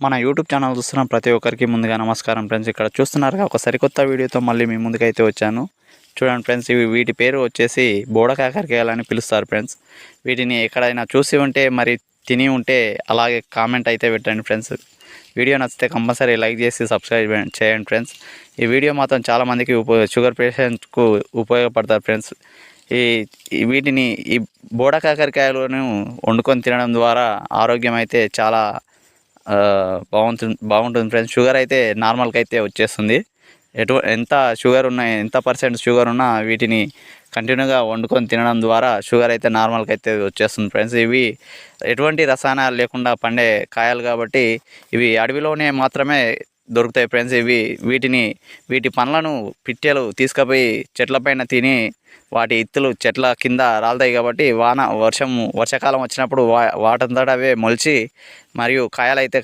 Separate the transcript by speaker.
Speaker 1: మన YouTube channel చూస్తున్న ప్రతి ఒక్కరికి ముందుగా నమస్కారం ఫ్రెండ్స్. ఇక్కడ చూస్తున్నారుగా ఒక సరికొత్త వీడియోతో మళ్ళీ మీ ముందుకైతే వచ్చాను. చూడండి ఫ్రెండ్స్, వీటి పేరు వచ్చేసి బోడ కాకరకాయలని పిలుస్తారు ఫ్రెండ్స్. వీటిని ఎక్కడైనా చూసి ఉంటే మరి తిని ఉంటే అలాగే కామెంట్ అయితే పెట్టండి ఫ్రెండ్స్. వీడియో నచ్చితే కంపల్సరీ లైక్ చేసి సబ్స్క్రైబ్ చేయండి ఫ్రెండ్స్. ఈ వీడియో మాత్రం చాలామందికి షుగర్ పేషెంట్కు ఉపయోగపడతారు ఫ్రెండ్స్. వీటిని ఈ బోడ కాకరకాయలను వండుకొని తినడం ద్వారా ఆరోగ్యం అయితే చాలా బాగుంటుంది ఫ్రెండ్స్. షుగర్ అయితే నార్మల్గా అయితే వచ్చేస్తుంది. ఎంత షుగర్ ఉన్నా, ఎంత పర్సెంట్ షుగర్ ఉన్నా వీటిని కంటిన్యూగా వండుకొని తినడం ద్వారా షుగర్ అయితే నార్మల్గా అయితే వచ్చేస్తుంది ఫ్రెండ్స్. ఇవి ఎటువంటి రసాయనాలు లేకుండా పండే కాయలు కాబట్టి ఇవి అడవిలోనే మాత్రమే దొరుకుతాయి ఫ్రెండ్స్. వీటి పండ్లను పిట్టెలు తీసుకుపోయి చెట్లపైన తిని వాటి ఇత్తులు చెట్ల కింద రాలుతాయి కాబట్టి వర్షాకాలం వచ్చినప్పుడు వాటంతట అవే మొలిచి మరియు కాయలు అయితే